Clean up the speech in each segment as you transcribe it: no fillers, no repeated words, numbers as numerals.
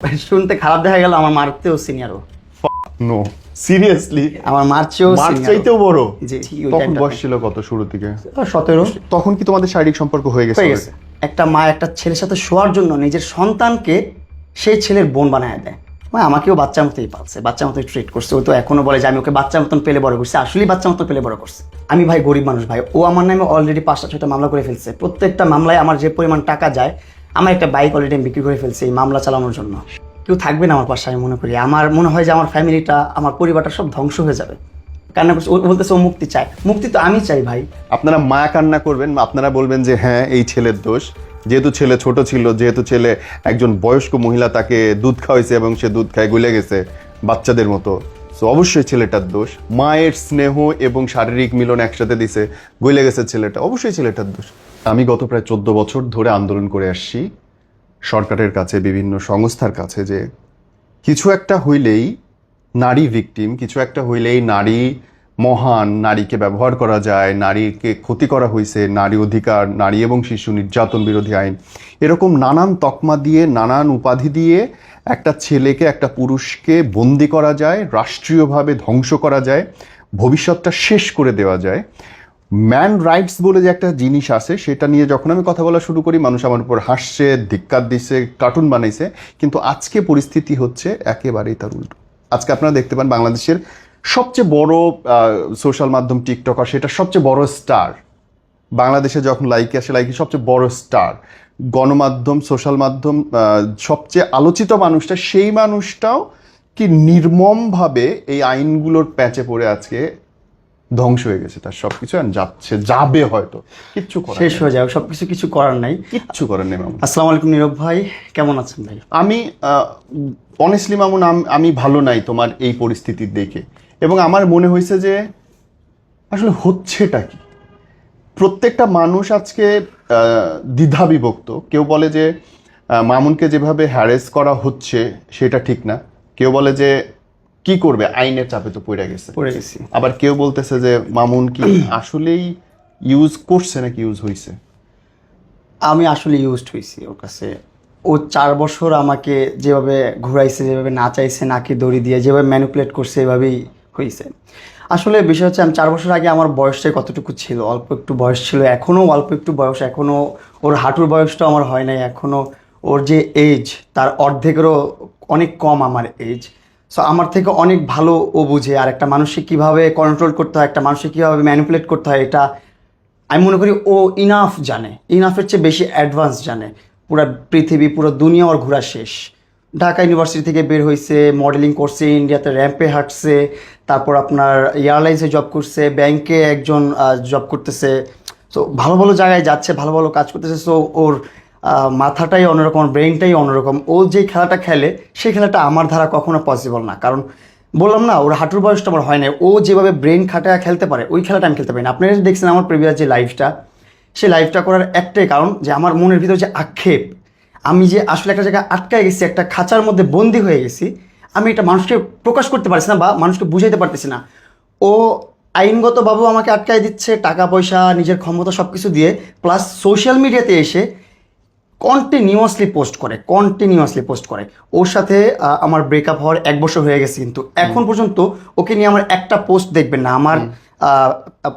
শুনতে খারাপ দেখা গেল, আমার মারতেও সিনিয়রও। No seriously? আমার মারচেও মার চাইতেও বড়? জি। তখন বয়স ছিল কত শুরু থেকে? 17। তখন কি তোমাদের শারীরিক সম্পর্ক হয়ে গেছে? হয়ে গেছে। একটা মা একটা ছেলের সাথে শোয়ার জন্য নিজের সন্তানকে সেই ছেলের বোন বানায় দেয়। মা আমাকেও বাচ্চার মতোই পালছে, বাচ্চার মতোই ট্রিট করছে। ও তো এখনো বলে যে আমি ওকে বাচ্চার মতন পেলে বড় করছি, আসলেই বাচ্চার মতন পেলে বড় করছে। আমি ভাই গরিব মানুষ ভাই, ও আমার নামে অলরেডি 5টা-6টা মামলা করে ফেলছে। প্রত্যেকটা মামলায় আমার যে পরিমাণ টাকা যায়, আমার একটা বাইক অলরেডি আমি বিক্রি করে ফেলছি এই মামলা চালানোর জন্য। কেউ থাকবে না আমার পাশে, আমি মনে করি। আমার মনে হয় যে আমার ফ্যামিলিটা, আমার পরিবারটা সব ধ্বংস হয়ে যাবে। কান্না করছে, ও বলতেছে ও মুক্তি চায়। মুক্তি তো আমি চাই ভাই। আপনারা মায়া কান্না করবেন, আপনারা বলবেন যে হ্যাঁ এই ছেলের দোষ, যেহেতু ছেলে ছোট ছিল, যেহেতু ছেলে একজন বয়স্ক মহিলা তাকে দুধ খাওয়াইছে এবং সে দুধ খায় গলে গেছে বাচ্চাদের মতো, তো অবশ্যই ছেলেটার দোষ। মায়ের স্নেহ এবং শারীরিক মিলন একসাথে দিছে, গলে গেছে ছেলেটা, অবশ্যই ছেলেটার দোষ। আমি গত প্রায় 14 বছর ধরে আন্দোলন করে আসছি সরকারের কাছে, বিভিন্ন সংস্থার কাছে, যে কিছু একটা হইলেই নারী ভিকটিম, কিছু একটা হইলেই নারী মহান, নারীকে ব্যবহার করা যায়, নারীকে ক্ষতি করা হয়েছে, নারী অধিকার, নারী এবং শিশু নির্যাতন বিরোধী আইন, এরকম নানান তকমা দিয়ে, নানান উপাধি দিয়ে একটা ছেলেকে, একটা পুরুষকে বন্দি করা যায়, রাষ্ট্রীয়ভাবে ধ্বংস করা যায়, ভবিষ্যৎটা শেষ করে দেওয়া যায়। ম্যান রাইটস বলে যে একটা জিনিস আছে, সেটা নিয়ে যখন আমি কথা বলা শুরু করি, মানুষ আমার উপর হাসছে, ধিক্কার দিচ্ছে, কার্টুন বানাইছে। কিন্তু আজকে পরিস্থিতি হচ্ছে একেবারেই তার উল্টো। আজকে আপনারা দেখতে পান বাংলাদেশের সবচেয়ে বড় সোশ্যাল মাধ্যম টিকটকার, সেটা সবচেয়ে বড় স্টার বাংলাদেশে, যখন লাইকে আসে, লাইকে সবচেয়ে বড় স্টার, গণমাধ্যম, সোশ্যাল মাধ্যম সবচেয়ে আলোচিত মানুষটা, সেই মানুষটাও কি নির্মমভাবে এই আইনগুলোর প্যাচে পড়ে আজকে ধ্বংস হয়ে গেছে, তার সবকিছু যাচ্ছে, যাবে, হয়তো কিচ্ছু করার শেষ নেই। হয়ে যাবে, সবকিছু কিছু করার নাই। কিচ্ছু করার নেই মামুন। আসসালামু আলাইকুম নীরব ভাই, কেমন আছেন ভাই? আমি অনেস্টলি মামুন, আমি ভালো নাই তোমার এই পরিস্থিতি দেখে, এবং আমার মনে হয়েছে যে আসলে হচ্ছেটা কি। প্রত্যেকটা মানুষ আজকে দ্বিধা বিভক্ত। কেউ বলে যে মামুনকে যেভাবে হ্যারেস করা হচ্ছে সেটা ঠিক না, কেউ বলে যে কি করবে, আইনের চাপে তো পড়ে গেছে। আবার কেউ বলতেছে যে মামুন কি আসলেই ইউজ করছে নাকি ইউজ হয়েছে। আমি আসলে ইউজড হয়েছি ওর কাছে। ও 4 বছর আমাকে যেভাবে ঘুরাইছে, যেভাবে নাচাইছে, নাকি দড়ি দিয়ে যেভাবে ম্যানিপুলেট করছে, এভাবেই হয়েছে। আসলে বিষয় হচ্ছে, আমি 4 বছর আগে আমার বয়সটাই কতটুকু ছিল, অল্প একটু বয়স ছিল, এখনও অল্প একটু বয়স, এখনও ওর হাঁটুর বয়সটাও আমার হয় নাই, এখনও ওর যে এজ তার অর্ধেকেরও অনেক কম আমার এজ। সো আমার থেকে অনেক ভালো ও বুঝে, আর একটা মানুষকে কীভাবে কন্ট্রোল করতে হয়, একটা মানুষকে কীভাবে ম্যানিপুলেট করতে হয়, এটা আমি মনে করি ও ইনাফ জানে, ইনাফের চেয়ে বেশি অ্যাডভান্স জানে। পুরো পৃথিবী, পুরো দুনিয়া ওর ঘোরা শেষ। ঢাকা ইউনিভার্সিটি থেকে বের হয়েছে, মডেলিং করছে, ইন্ডিয়াতে র্যাম্পে হাঁটছে, তারপর আপনার এয়ারলাইন্সে জব করছে, ব্যাংকে একজন জব করতেছে। সো ভালো ভালো জায়গায় যাচ্ছে, ভালো ভালো কাজ করতেছে। সো ওর মাথাটাই অন্যরকম, ব্রেনটাই অন্যরকম। ও যে খেলাটা খেলে, সেই খেলাটা আমার দ্বারা কখনো পসিবল না। কারণ বললাম না, ওর হাঁটুর বয়সটা আমার হয় না। ও যেভাবে ব্রেন খাটায় খেলতে পারে, ওই খেলাটা আমি খেলতে পারি না। আপনারা দেখছেন আমার প্রিভিয়াস যে লাইফটা, সেই লাইফটা করার একটাই কারণ যে আমার মনের ভিতরে যে আক্ষেপ, আমি যে আসলে একটা জায়গায় আটকায় গেছি, একটা খাঁচার মধ্যে বন্দি হয়ে গেছি, আমি এটা মানুষকে প্রকাশ করতে পারছি না বা মানুষকে বুঝাইতে পারতেছি না। ও আইনগতভাবেও আমাকে আটকায় দিচ্ছে, টাকা পয়সা, নিজের ক্ষমতা সব কিছু দিয়ে, প্লাস সোশ্যাল মিডিয়াতে এসে কন্টিনিউয়াসলি পোস্ট করে। ওর সাথে আমার ব্রেকআপ হওয়ার 1 বছর হয়ে গেছে, কিন্তু এখন পর্যন্ত ওকে নিয়ে আমার একটা পোস্ট দেখবেন না আমার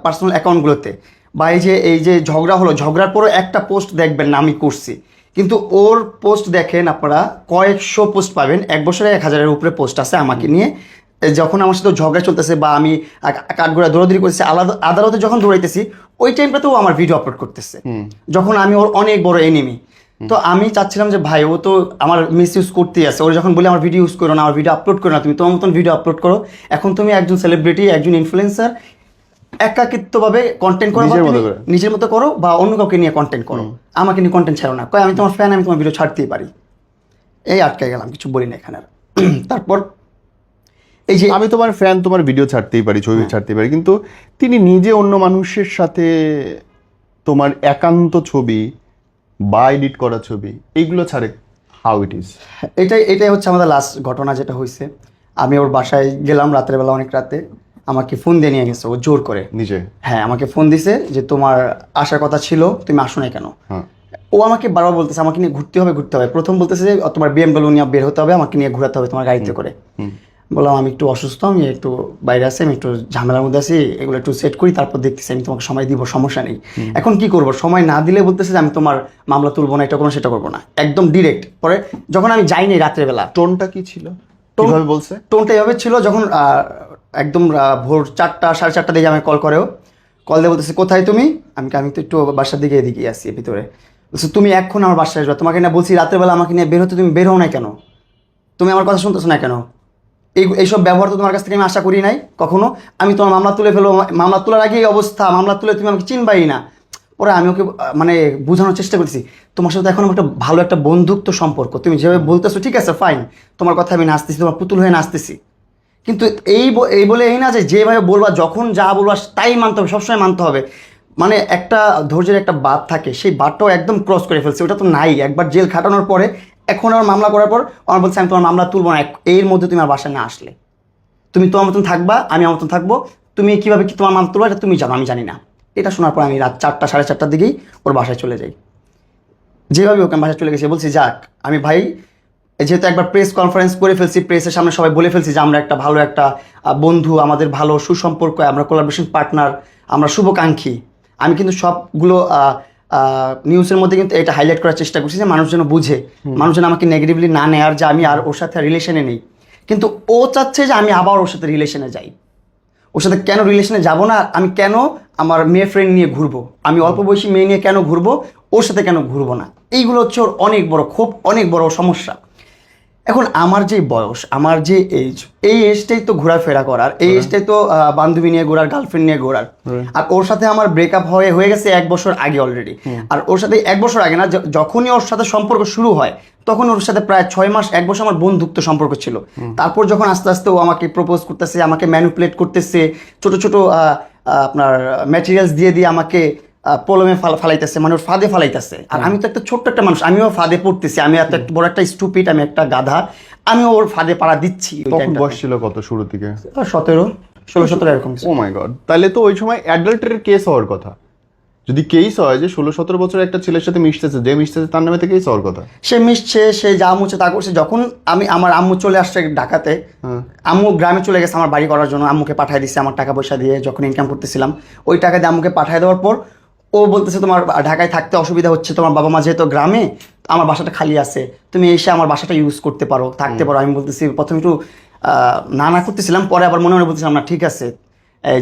পার্সোনাল অ্যাকাউন্টগুলোতে, বা এই যে ঝগড়া হলো, ঝগড়ার পরও একটা পোস্ট দেখবেন না আমি করছি। কিন্তু ওর পোস্ট দেখেন আপনারা, কয়েকশো পোস্ট পাবেন, 1 বছরে 1000-এর উপরে পোস্ট আছে আমাকে নিয়ে। যখন আমার সাথে ঝগড়া চলতেছে বা আমি কাঠগোড়া দৌড়াদৌড়ি করতেছি, আদালতে যখন দৌড়াইতেছি, ওই টাইমটাতেও আমার ভিডিও আপলোড করতেছে, যখন আমি ওর অনেক বড় এনিমি। তো আমি চাচ্ছিলাম যে ভাই, ও তো আমার মিস ইউজ করতেই আছে। ওর যখন বলে আমার ভিডিও ইউজ করো না, আমার ভিডিও আপলোড করো না, তুমি তোমার মতন ভিডিও আপলোড করো, এখন তুমি একজন সেলিব্রিটি, একজন ইনফ্লুয়েন্সার, একাকিত্বভাবে কন্টেন্ট করো, নিজের মতো করো, বা অন্য কাউকে নিয়ে কন্টেন্ট করো, আমাকে নিয়ে কন্টেন্ট ছাড়ো না। কয় আমি তোমার ফ্যান, আমি তোমার ভিডিও ছাড়তেই পারি। এই আটকে গেলাম, কিছু বলি না এখানে। তারপর এই যে আমি তোমার ফ্যান, তোমার ভিডিও ছাড়তেই পারি, ছবি ছাড়তেই পারি, কিন্তু তিনি নিজে অন্য মানুষের সাথে তোমার একান্ত ছবি বা এডিট করা ছবি এইগুলো ছাড়ে, হাউ ইট ইজ? এটাই হচ্ছে আমাদের লাস্ট ঘটনা যেটা হয়েছে। আমি ওর বাসায় গেলাম রাতের বেলা, অনেক রাতে। আমাকে ফোন দিয়ে নিয়ে গেছে ও জোর করে। নিজে? হ্যাঁ, আমাকে ফোন দিছে যে তোমার আসার কথা ছিল, তুমি আসো না কেন? ও আমাকে বারবার বলতেছে আমাকে নিয়ে ঘুরতে হবে ঘুরতে হবে। প্রথম বলতেছে যে তোমার BMW নিয়ে বের হতে হবে, আমাকে নিয়ে ঘোরাতে হবে তোমার গাড়িতে করে। বললাম আমি একটু অসুস্থ, আমি একটু বাইরে আছি, আমি একটু ঝামেলার মধ্যে আছি, এগুলো একটু সেট করি, তারপর দেখতেছি, আমি তোমাকে সময় দিব, সমস্যা নেই। এখন কি করবো, সময় না দিলে বলতেছে যে আমি তোমার মামলা তুলবো না, এটা করবো সেটা করবো না, একদম ডিরেক্ট। পরে যখন আমি যাইনি রাত্রেবেলা, টোনটা কি ছিল, কিভাবে বলছে? টোনটা এভাবে ছিল, যখন একদম ভোর 4টা 4:30 দিকে আমি কল করেও, কল দিয়ে বলতেছে কোথায় তুমি? আমি তো একটু বাসার দিকে এদিকে আসি ভিতরে। বলছে তুমি এখন আমার বাসায় আসবে, তোমাকে না বলছি রাত্রেবেলা আমাকে নিয়ে বের হতে, তুমি বের হও না কেন? তুমি আমার কথা শুনতেছো না কেন? এইসব ব্যবহার তো তোমার কাছ থেকে আমি আশা করি নাই কখনো। আমি তোমার মামলা তুলে ফেলবো, মামলা তোলার আগে এই অবস্থা, মামলা তুলে তুমি আমাকে চিনবাই না। পরে আমি ওকে মানে বোঝানোর চেষ্টা করছি, তোমার সাথে এখন একটা ভালো একটা বন্ধুত্ব সম্পর্ক, তুমি যেভাবে বলতেছো ঠিক আছে ফাইন, তোমার কথা আমি নাচতেছি, তোমার পুতুল হয়ে নাচতেছি, কিন্তু এই বলে এই না যে যেভাবে বলবা, যখন যা বলবা তাই মানতে হবে, সবসময় মানতে হবে। মানে একটা ধৈর্যের একটা বাঁধ থাকে, সেই বাঁধটাও একদম ক্রস করে ফেলছে, ওটা তো নাই। একবার জেল খাটানোর পরে, এখন আমার মামলা করার পর আমার বলছে আমি তোমার মামলা তুলবো না, এর মধ্যে তুমি আমার বাসায় না আসলে, তুমি তোমার মতন থাকবা, আমি আমার মতন থাকবো, তুমি কীভাবে কি তোমার মামলা তুলবা এটা তুমি জানো, আমি জানি না। এটা শোনার পর আমি রাত 4টা 4:30 দিকেই ওর বাসায় চলে যাই। যেভাবে ওকে বাসায় চলে গেছে, বলছি যাক আমি ভাই, যেহেতু একবার প্রেস কনফারেন্স করে ফেলছি, প্রেসের সামনে সবাই বলে ফেলছি যে আমরা একটা ভালো একটা বন্ধু, আমাদের ভালো সুসম্পর্ক, আমরা কোলাবোরেশন পার্টনার, আমরা শুভকাঙ্ক্ষী। আমি কিন্তু সবগুলো নিউজের মধ্যে কিন্তু এটা হাইলাইট করার চেষ্টা করছি যে মানুষ যেন বুঝে, মানুষ যেন আমাকে নেগেটিভলি না নেয়, আর যে আমি আর ওর সাথে রিলেশনে নেই। কিন্তু ও চাচ্ছে যে আমি আবার ওর সাথে রিলেশনে যাই। ওর সাথে কেন রিলেশনে যাব না, আমি কেন আমার মেয়ে ফ্রেন্ড নিয়ে ঘুরবো, আমি অল্প বয়সী মেয়ে নিয়ে কেন ঘুরবো, ওর সাথে কেন ঘুরবো না? এইগুলো হচ্ছে ওর অনেক বড় ক্ষোভ, অনেক বড় সমস্যা। এখন আমার যে বয়স, আমার যে এজ, এই এজটাই তো ঘোরাফেরা করার, এই এজটাই তো বান্ধবী নিয়ে ঘোরার, গার্লফ্রেন্ড নিয়ে ঘোরার। আর ওর সাথে আমার ব্রেকআপ হয়ে গেছে 1 বছর আগে অলরেডি। আর ওর সাথে 1 বছর আগে না, যখনই ওর সাথে সম্পর্ক শুরু হয় তখন ওর সাথে প্রায় 6 মাস 1 বছর আমার বন্ধুত্ব সম্পর্ক ছিল। তারপর যখন আস্তে আস্তে ও আমাকে প্রপোজ করতেছে, আমাকে ম্যানিপুলেট করতেছে, ছোট ছোট আপনার ম্যাটেরিয়ালস দিয়ে দিয়ে আমাকে প্রবলেমে ফালাইতেছে, মানে ওর ফাঁদে ফালাইতেছে। আর আমি তো একটা ছোট্ট একটা মানুষ, আমিও ফাঁদে পড়তেছি, আমি এত একটা বড় একটা স্টুপিড, আমি একটা গাধা, আমিও ওর ফাঁদে পাড়া দিচ্ছি। তখন বয়স ছিল কত শুরু থেকে? 17, 16, 17 এরকম। ও মাই গড, তাহলে তো ওই সময় অ্যাডাল্টারের কেস হওয়ার কথা। যদি কেস হয় যে 16-17 বছরের একটা ছেলের সাথে মিশতেছে, যে মিশতেছে তার নামে তো কেস হওয়ার কথা। সে মিশছে, সে যা মুছে তা করছে। যখন আমার আম্মু চলে আসছে ঢাকাতে, আম্মু গ্রামে চলে গেছে আমার বাড়ি করার জন্য, আম্মুকে পাঠিয়ে দিচ্ছে আমার টাকা পয়সা দিয়ে, যখন ইনকাম করতেছিলাম ওই টাকা দিয়ে আম্মুকে পাঠিয়ে দেওয়ার পর ও বলতেছে তোমার ঢাকায় থাকতে অসুবিধা হচ্ছে, তোমার বাবা মা যেহেতু গ্রামে, আমার বাসাটা খালি আছে, তুমি এসে আমার বাসাটা ইউজ করতে পারো, থাকতে পারো। আমি বলতেছি প্রথমে একটু না করতেছিলাম, পরে আবার মনে মনে বলতেছিলাম না ঠিক আছে,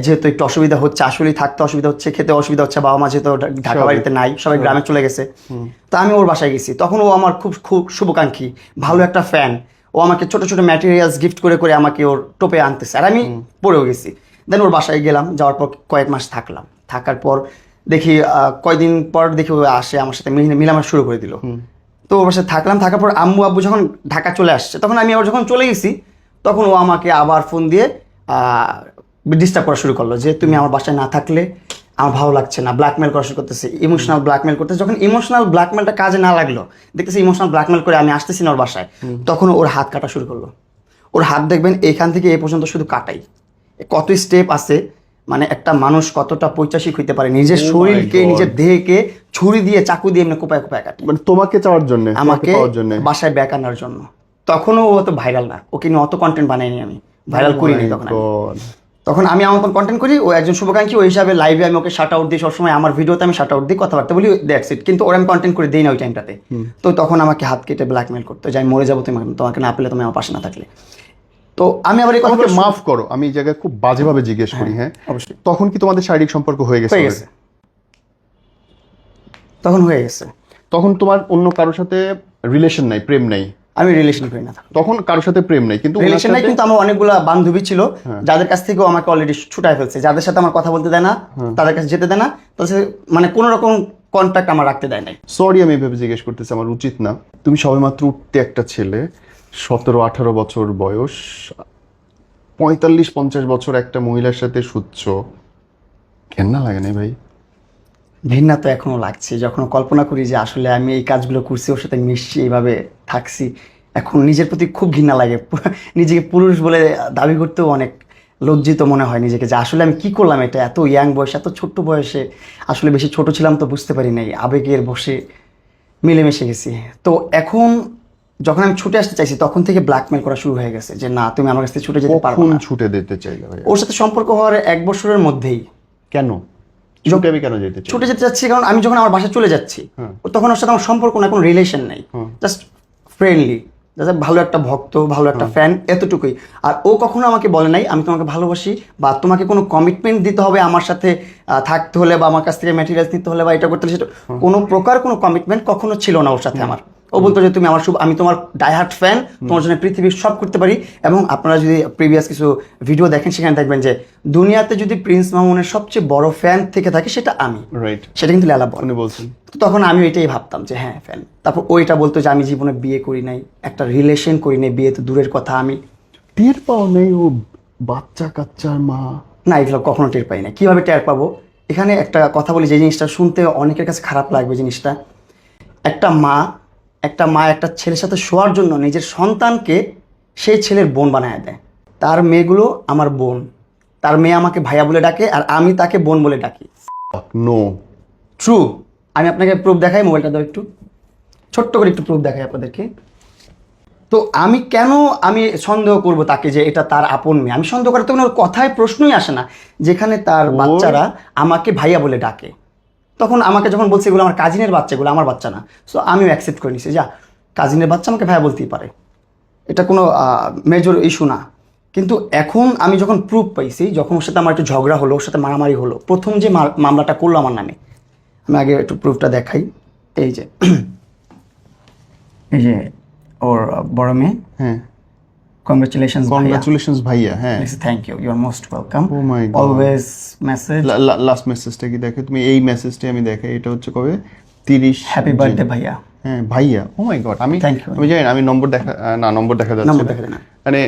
যেহেতু একটু অসুবিধা হচ্ছে, আসলেই থাকতে অসুবিধা হচ্ছে, খেতে অসুবিধা হচ্ছে, বাবা মা যেহেতু ঢাকা বাড়িতে নাই, সবাই গ্রামে চলে গেছে। তো আমি ওর বাসায় গেছি, তখন ও আমার খুব খুব শুভকাঙ্ক্ষী, ভালো একটা ফ্যান। ও আমাকে ছোট ছোট ম্যাটেরিয়ালস গিফট করে করে আমাকে ওর টোপে আনতেছে, আর আমি পড়েও গেছি। দেন ওর বাসায় গেলাম, যাওয়ার পর কয়েক মাস থাকলাম, থাকার পর দেখি কয়দিন পর দেখি ও আসে আমার সাথে মিলামেশা শুরু করে দিল। তো ওর বাসায় থাকলাম, থাকার পর আম্মু আব্বু যখন ঢাকা চলে আসছে, তখন আমি আবার যখন চলে গেছি, তখন ও আমাকে আবার ফোন দিয়ে ডিস্টার্ব করা শুরু করলো যে তুমি আমার বাসায় না থাকলে আমার ভালো লাগছে না, ব্ল্যাকমেল করা শুরু করতেছে, ইমোশনাল ব্ল্যাকমেল করতেছে। যখন ইমোশনাল ব্ল্যাকমেলটা কাজে না লাগলো, দেখতেছি ইমোশনাল ব্ল্যাকমেল করে আমি আসতেছি না ওর বাসায়, তখন ওর হাত কাটা শুরু করলো। ওর হাত দেখবেন এইখান থেকে এই পর্যন্ত শুধু কাটাই, কত স্টেপ আছে। মানে একটা মানুষ কতটা পৈশাসিক হইতে পারে, নিজের শরীরকে নিজের দেহকে ছুরি দিয়ে চাকু দিয়ে এমনি কোপায় কোপায় কাটে, মানে তোমাকে চাওয়ার জন্য, আমাকে বাসায় ব্যাক আনার জন্য। তখনও ও তো ভাইরাল না, ওকে নিয়ে অত কন্টেন্ট বানাইনি, আমি ভাইরাল করিনি তখন আমি আমার মতন কন্টেন্ট করি। ও একজন শুভকাঙ্ক্ষী, ওই হিসাবে লাইভে আমি ওকে শাট আউট দিই, সবসময় আমার ভিডিওতে আমি শাট আউট দিই, কথাবার্তা বলি, দ্যাটস ইট। কিন্তু ওর আমি কন্টেন্ট করে দিই না ওই টাইমটাতে। তো তখন আমাকে হাত কেটে ব্ল্যাকমেল করতো যে আমি মরে যাবো তোমাকে না পেলে, তুমি আমার পাশে না থাকলে। তো আমি আবার এই কথাকে মাফ করো, আমি এই জায়গায় খুব বাজেভাবে জিজ্ঞেস করি। হ্যাঁ অবশ্যই। তখন কি তোমাদের শারীরিক সম্পর্ক হয়ে গেছে? তখন হয়ে গেছে। তখন তোমার অন্য কারোর সাথে রিলেশন নাই, প্রেম নাই? আমি রিলেশন করি না তখন কারোর সাথে প্রেম নাই, কিন্তু রিলেশন নাই, কিন্তু আমার অনেকগুলো বান্ধবী ছিল যাদের কাছ থেকেও আমাকে অলরেডি ছুটায় ফেলছে, যাদের সাথে আমার কথা বলতে দেয় না, তাদের কাছে যেতে দেয় না, তাদের মানে কোনো রকম কন্ট্যাক্ট আমার রাখতে দেয় নাই। সরি আমি এভাবে জিজ্ঞেস করতেছি, আমার উচিত না। তুমি সবেমাত্র উঠতে একটা ছেলে, 17-18 বছর বয়স, 45-50 বছর একটা মহিলার সাথে শুচ্ছ, ঘেন্না লাগে না ভাই? ঘৃণা তো এখনো লাগছে, যখন কল্পনা করি যে আসলে আমি এই কাজগুলো করছি, ওর সাথে মিশছি, এইভাবে থাকছি, এখন নিজের প্রতি খুব ঘৃণা লাগে। নিজেকে পুরুষ বলে দাবি করতেও অনেক লজ্জিত মনে হয় নিজেকে, যে আসলে আমি কি করলাম এটা, এত ইয়াং বয়সে, এত ছোট্ট বয়সে। আসলে বেশি ছোট ছিলাম তো বুঝতে পারি নাই, আবেগের বসে মিলেমিশে গেছি। তো এখন যখন আমি ছুটে আসতে চাইছি তখন থেকে ব্ল্যাকমেল করা শুরু হয়ে গেছে যে না তুমি আমার কাছ থেকে ছুটে যেতে পারবে কখন না। ছুটে দিতে চাইলে ভাই? ওর সাথে সম্পর্ক হওয়ার 1 বছরের মধ্যেই। কেন ছুটে আমি কেন যেতে চাই? ছুটে যেতে চাচ্ছি কারণ আমি যখন আমার বাসায় চলে যাচ্ছি হ্যাঁ। তখন ওর সাথে আমার সম্পর্ক না, কোনো রিলেশন নেই, জাস্ট ফ্রেন্ডলি, জাস্ট ভালো একটা ভক্ত, ভালো একটা ফ্যান, এতটুকুই। আর ও কখনো আমাকে বলে নাই আমি তোমাকে ভালোবাসি বা তোমাকে কোনো কমিটমেন্ট দিতে হবে আমার সাথে থাকতে হলে বা আমার কাছ থেকে ম্যাটেরিয়ালস নিতে হলে বা এটা করতে হলে সেটা কোনো প্রকার কোনো কমিটমেন্ট কখনো ছিল না ওর সাথে আমার। ও বলতো যে তুমি আমার আমি তোমার ডাইহার্ট ফ্যান, তোমার জন্য পৃথিবীর সব করতে পারি। এবং আপনারা যদি প্রিভিয়াস কিছু ভিডিও দেখেন সেখানে দেখবেন যে দুনিয়াতে যদি প্রিন্স মামুনের সবচেয়ে বড় ফ্যান থেকে থাকে সেটা আমি, রাইট, সেটা কিন্তু লেলা বল। উনি বলছেন। তো তখন আমি এটাই ভাবতাম যে হ্যাঁ ফ্যান। তারপর ওইটা বলতো যে আমি জীবনে বিয়ে করি নাই, একটা রিলেশন করি নাই, বিয়ে তো দূরের কথা। আমি টের পাও নেই ও বাচ্চা কাচ্চার মা? না, এগুলো কখনো টের পাই না। কীভাবে টের পাবো? এখানে একটা কথা বলি, যে জিনিসটা শুনতে অনেকের কাছে খারাপ লাগবে জিনিসটা। একটা মা একটা ছেলের সাথে শোয়ার জন্য নিজের সন্তানকে সেই ছেলের বোন বানায় দেয়। তার মেয়েগুলো আমার বোন, তার মেয়ে আমাকে ভাইয়া বলে ডাকে আর আমি তাকে বোন বলে ডাকি। No, true. আমি আপনাকে প্রুফ দেখাই, মোবাইলটা দাও একটু, ছোট্ট করে একটু প্রুফ দেখাই আপনাদেরকে। তো আমি কেন সন্দেহ করব তাকে যে এটা তার আপন মেয়ে? আমি সন্দেহ করার তো কোনো কথায় প্রশ্নই আসে না। যেখানে তার বাচ্চারা আমাকে ভাইয়া বলে ডাকে, তখন আমাকে যখন বলছে এগুলো আমার কাজিনের বাচ্চাগুলো, আমার বাচ্চা না, সো আমিও অ্যাকসেপ্ট করে নিছি যা কাজিনের বাচ্চা আমাকে ভাইয়া বলতেই পারে, এটা কোনো মেজর ইস্যু না। কিন্তু এখন আমি যখন প্রুফ পাইছি, যখন ওর সাথে আমার একটু ঝগড়া হলো, ওর সাথে মারামারি হলো, প্রথম যে মামলাটা করলো আমার নামে, আমি আগে একটু প্রুফটা দেখাই। এই যে ওর বড় মেয়ে, হ্যাঁ, কংগ্রাচুলেশনস কংগ্রাচুলেশনস ভাইয়া। হ্যাঁ, thank you, you are most welcome, Oh my God. Always message, last মেসেজটা কি দেখে তুমি? এই মেসেজটা আমি দেখাই, এটা হচ্ছে কবে? 30 হ্যাপি বার্থডে ভাইয়া। হ্যাঁ ভাইয়া, ও মাই গড। আমি Thank you. আমি জানি না, আমি নম্বর দেখা না, নম্বর দেখা যাচ্ছে নম্বর না। দেখা যায় না। মানে